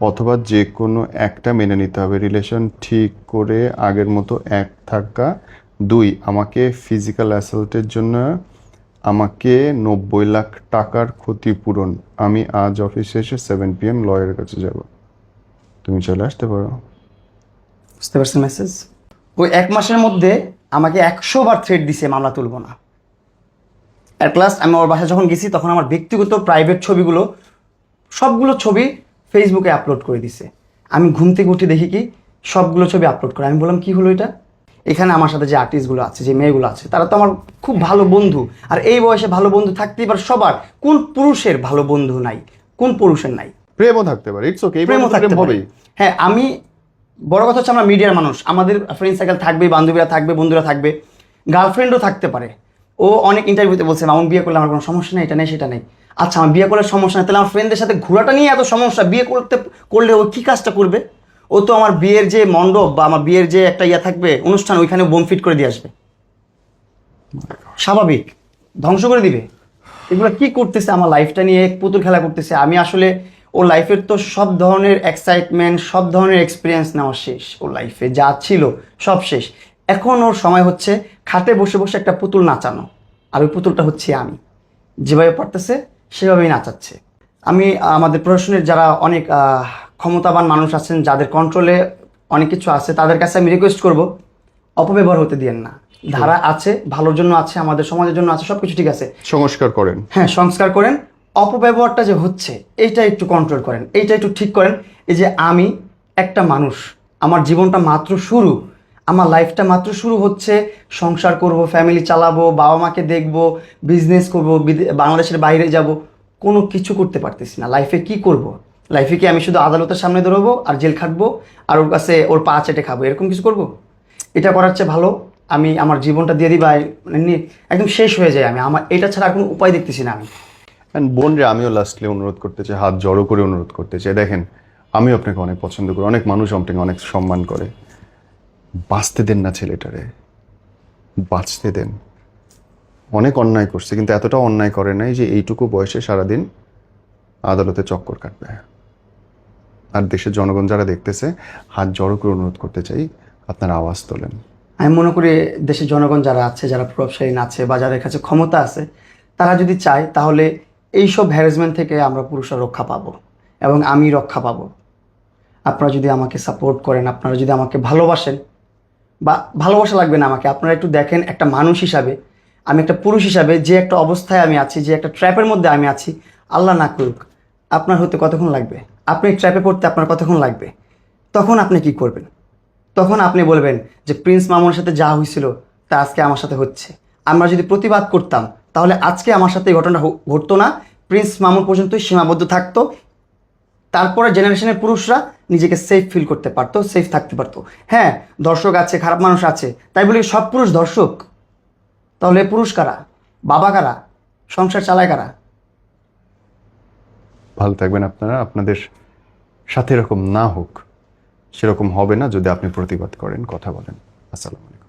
অথবা যে কোনো একটা মেনে নিতে হবে। রিলেশন ঠিক করে আগের মতো এক থাকা। 2, আমাকে ফিজিক্যাল অ্যাসল্টের জন্য আমাকে 90 লাখ টাকার ক্ষতিপূরণ। আমি আজ অফিসে এসে 7 PM লয়ারের কাছে যাব। তুমি চলে আসতে পারো। বুঝতে পারছেন মেসেজ? ওই 1 মাসের মধ্যে আমাকে 100 বার থ্রেট দিছে মামলা তুলব না। অ্যাট লাস্ট আমি ওর বাসায় যখন গেছি তখন আমার ব্যক্তিগত প্রাইভেট ছবিগুলো, সবগুলো ছবি ফেসবুকে আপলোড করে দিছে। আমি ঘুম থেকে উঠে দেখি কি সবগুলো ছবি আপলোড করে। আমি বললাম কি হলো এটা? এখানে আমার সাথে যে আর্টিস্টগুলো আছে, যে মেয়েগুলো আছে, তারা তো আমার খুব ভালো বন্ধু। আর এই বয়সে ভালো বন্ধু থাকতেই পারে সবার। কোন পুরুষের ভালো বন্ধু নাই? কোন পুরুষের নাই? প্রেমও থাকতে পারে, ইটস ওকে, প্রেমও থাকতে পারে। হ্যাঁ, আমি বড় কথা হচ্ছে আমরা মিডিয়ার মানুষ, আমাদের ফ্রেন্ড সার্কেল থাকবে, বান্ধবীরা থাকবে, বন্ধুরা থাকবে, গার্লফ্রেন্ডও থাকতে পারে। ও অনেক ইন্টারভিউতে বলছে মামুন বিয়ে করলে আমার কোনো সমস্যা নেই, এটা নেই সেটা নেই। আচ্ছা, আমার বিয়ে করলে সমস্যা নেই, তাহলে আমার ফ্রেন্ডদের সাথে ঘোরাটা নিয়ে এত সমস্যা, বিয়ে করলে ও কী কাজটা করবে? ও তো আমার বিয়ের যে মণ্ডপ বা আমার বিয়ের যে একটা ইয়া থাকবে অনুষ্ঠান, ওইখানে বোম ফিট করে দিয়ে আসবে। স্বাভাবিক, ধ্বংস করে দিবে। এগুলো কি করতেছে? আমার লাইফটা নিয়ে এক পুতুল খেলা করতেছে। আমি আসলে ওর লাইফের তো সব ধরনের এক্সাইটমেন্ট, সব ধরনের এক্সপিরিয়েন্স নেওয়া শেষ। ওর লাইফে যা ছিল সব শেষ। এখন ওর সময় হচ্ছে খাটে বসে বসে একটা পুতুল নাচানো, আর ওই পুতুলটা হচ্ছে আমি। যেভাবে পারতেছে সেভাবেই নাচাচ্ছে। আমি আমাদের প্রশাসনের যারা অনেক ক্ষমতাবান মানুষ আছেন, যাদের কন্ট্রোলে অনেক কিছু আছে, তাদের কাছে আমি রিকোয়েস্ট করব, অপব্যবহার হতে দিয়েন না। ধারা আছে, ভালোর জন্য আছে, আমাদের সমাজের জন্য আছে, সব কিছু ঠিক আছে। সংস্কার করেন। হ্যাঁ, সংস্কার করেন। অপব্যবহারটা যে হচ্ছে এইটা একটু কন্ট্রোল করেন, এইটা একটু ঠিক করেন। এই যে আমি একটা মানুষ, আমার জীবনটা মাত্র শুরু, আমার লাইফটা মাত্র শুরু হচ্ছে। সংসার করব, ফ্যামিলি চালাবো, বাবা মাকে দেখবো, বিজনেস করব, বাংলাদেশের বাইরে যাব, কোনো কিছু করতে পারতেছি না। লাইফে কি করব? লাইফে কি আমি শুধু আদালতের সামনে দৌড়াবো আর জেল খাটবো আর ওর কাছে ওর পা চেটে খাবো, এরকম কিছু করব? এটা করার চেয়ে ভালো আমি আমার জীবনটা দিয়ে দিই বা মানে একদম শেষ হয়ে যায়। আমি আমার এটা ছাড়া আর কোনো উপায় দেখতেছি না আমি। অ্যান্ড বোন রে, আমিও লাস্টলি অনুরোধ করতে চাই, হাত জড়ো করে অনুরোধ করতে চাই। দেখেন, আমিও আপনাকে অনেক পছন্দ করি, অনেক মানুষ আপনাকে অনেক সম্মান করে। বাঁচতে দেন না ছেলেটারে, বাঁচতে দেন। অনেক অন্যায় করছে, কিন্তু এতটা অন্যায় করে নাই যে এইটুকু বয়সে সারাদিন আদালতে চক্কর কাটবে। আর দেশের জনগণ যারা দেখতেছে, হাত জড়ো করে অনুরোধ করতে চাই, আপনারা আওয়াজ তোলেন। আমি মনে করি দেশের জনগণ যারা আছে, যারা প্রভাবশালী আছে বা যাদের কাছে ক্ষমতা আছে, তারা যদি চায় তাহলে এইসব হ্যারাসমেন্ট থেকে আমরা পুরুষরা রক্ষা পাবো এবং আমি রক্ষা পাবো। আপনারা যদি আমাকে সাপোর্ট করেন, আপনারা যদি আমাকে ভালোবাসেন, বা ভালোবাসা লাগবে না আমাকে, আপনারা একটু দেখেন একটা মানুষ হিসাবে, আমি একটা পুরুষ হিসাবে যে একটা অবস্থায় আমি আছি, যে একটা ট্র্যাপের মধ্যে আমি আছি, আল্লাহ না করুক আপনার হতে কতক্ষণ লাগবে? আপনি ট্র্যাপে পড়তে আপনার কতক্ষণ লাগবে? তখন আপনি কি করবেন? তখন আপনি বলবেন যে প্রিন্স মামুনের সাথে যা হয়েছিল তা আজকে আমার সাথে হচ্ছে। আমরা যদি প্রতিবাদ করতাম তাহলে আজকে আমার সাথে এই ঘটনা ঘটতো না। প্রিন্স মামুন পর্যন্তই সীমাবদ্ধ থাকতো। তারপরে জেনারেশনের পুরুষরা নিজেকে সেফ ফিল করতে পারতো, সেফ থাকতে পারতো। হ্যাঁ, দর্শক আছে, খারাপ মানুষ আছে, তাই বলি সব পুরুষ দর্শক? তাহলে পুরুষ কারা? বাবা কারা? সংসার চালায় কারা? ভালো থাকবেন আপনারা। আপনাদের সাথে এরকম না হোক, সেরকম হবে না যদি আপনি প্রতিবাদ করেন, কথা বলেন। আসসালামু আলাইকুম।